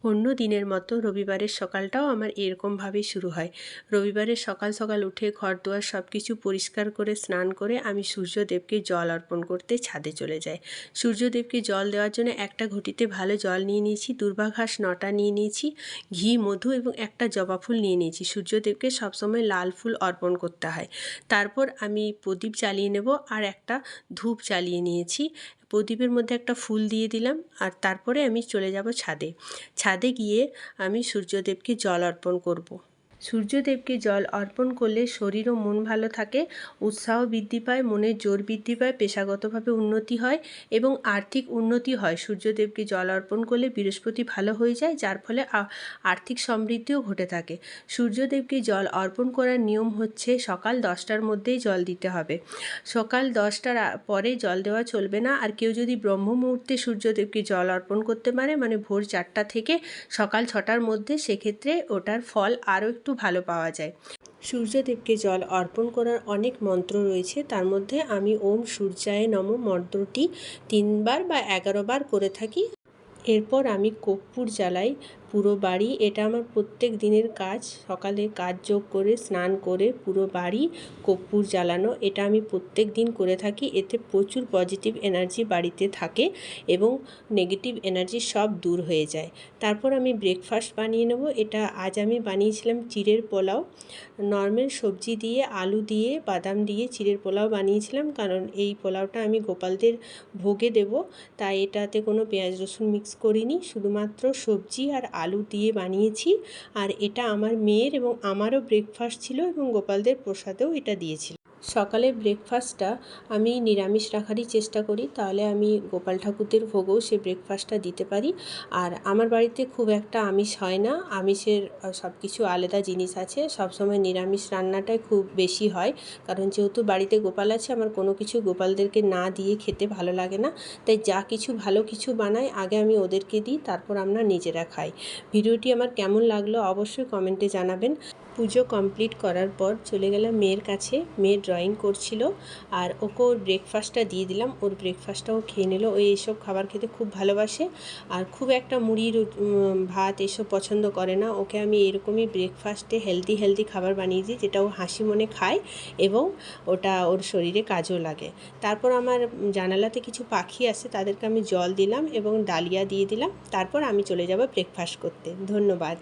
অন্য দিনের মতো রবিবারের সকালটাও আমার এরকমভাবেই শুরু হয়। রবিবারের সকাল সকাল উঠে ঘরদুয়ার সব কিছু পরিষ্কার করে স্নান করে আমি সূর্যদেবকে জল অর্পণ করতে ছাদে চলে যাই। সূর্যদেবকে জল দেওয়ার জন্য একটা ঘটিতে ভালো জল নিয়ে নিয়েছি, দূর্বা ঘাস 9টা নিয়ে নিয়েছি, ঘি, মধু এবং একটা জবা ফুল নিয়ে নিয়েছি। সূর্যদেবকে সবসময় লাল ফুল অর্পণ করতে হয়। তারপর আমি প্রদীপ জ্বালিয়ে নেব আর একটা ধূপ জ্বালিয়ে নিয়েছি। প্রদীপের মধ্যে একটা ফুল দিয়ে দিলাম আর তারপরে আমি চলে যাব ছাদে। ছাদে গিয়ে আমি সূর্যদেবকে জল অর্পণ করব। সূর্যদেবকে জল অর্পণ করলে শরীর ও মন ভালো থাকে, উৎসাহ বৃদ্ধি পায়, মনের জোর বৃদ্ধি পায়, পেশাগতভাবে উন্নতি হয় এবং আর্থিক উন্নতি হয়। সূর্যদেবকে জল অর্পণ করলে বৃহস্পতি ভালো হয়ে যায়, যার ফলে আর্থিক সমৃদ্ধিও ঘটে থাকে। সূর্যদেবকে জল অর্পণ করার নিয়ম হচ্ছে সকাল 10টার মধ্যেই জল দিতে হবে। সকাল 10টার পরে জল দেওয়া চলবে না। আর কেউ যদি ব্রহ্ম মুহূর্তে সূর্যদেবকে জল অর্পণ করতে পারে, মানে ভোর 4টা থেকে সকাল 6টার মধ্যে, সেক্ষেত্রে ওটার ফল আরও একটু ভালো পাওয়া যায়। সূর্যদেবকে জল অর্পণ করার অনেক মন্ত্র রয়েছে, তার মধ্যে আমি ওম সূর্যায় নমঃ মন্ত্রটি 3বার বা 11বার করে থাকি। এরপর আমি কর্পূর জ্বালাই পুরো বাড়ি। এটা আমার প্রত্যেক দিনের কাজ। সকালে কাজ যোগ করে স্নান করে পুরো বাড়ি কর্পূর জ্বালানো, এটা আমি প্রত্যেক দিন করে থাকি। এতে প্রচুর পজিটিভ এনার্জি বাড়িতে থাকে এবং নেগেটিভ এনার্জি সব দূর হয়ে যায়। তারপর আমি ব্রেকফাস্ট বানিয়ে নেব। এটা আজ আমি বানিয়েছিলাম চিড়ের পোলাও। নর্মাল সবজি দিয়ে, আলু দিয়ে, বাদাম দিয়ে চিড়ের পোলাও বানিয়েছিলাম, কারণ এই পোলাওটা আমি গোপালদের ভোগে দেব, তাই এটাতে কোনো পেঁয়াজ রসুন মিক্স করিনি, শুধুমাত্র সবজি আর আলু দিয়ে বানিয়েছি। আর এটা আমার মেয়ের এবং আমারও ব্রেকফাস্ট ছিল এবং গোপালদের প্রসাদেও এটা দিয়েছিল। সকালে ব্রেকফাস্টটা আমি নিরামিষ রাখারই চেষ্টা করি, তাহলে আমি গোপাল ঠাকুরদের ভোগেও সে ব্রেকফাস্টটা দিতে পারি। আর আমার বাড়িতে খুব একটা আমিষ হয় না, আমিষের সব কিছু আলাদা জিনিস আছে। সবসময় নিরামিষ রান্নাটাই খুব বেশি হয়, কারণ যেহেতু বাড়িতে গোপাল আছে, আমার কোনো কিছু গোপালদেরকে না দিয়ে খেতে ভালো লাগে না। তাই যা কিছু ভালো কিছু বানাই আগে আমি ওদেরকে দিই, তারপর আমরা নিজেরা খাই। ভিডিওটি আমার কেমন লাগলো অবশ্যই কমেন্টে জানাবেন। পুজো কমপ্লিট করার পর চলে গেলাম মেয়ের কাছে। মেয়ে ড্রয়িং করছিল আর ওকে ওর ব্রেকফাস্টটা দিয়ে দিলাম। ওর ব্রেকফাস্টটাও খেয়ে নিল। ও এইসব খাবার খেতে খুব ভালোবাসে আর খুব একটা মুড়ি ভাত এসব পছন্দ করে না। ওকে আমি এরকমই ব্রেকফাস্টে হেলদি খাবার বানিয়ে দিই, যেটা ও হাসি মনে খায় এবং ওটা ওর শরীরে কাজও লাগে। তারপর আমার জানালাতে কিছু পাখি আসে, তাদেরকে আমি জল দিলাম এবং ডালিয়া দিয়ে দিলাম। তারপর আমি চলে যাব ব্রেকফাস্ট করতে। ধন্যবাদ।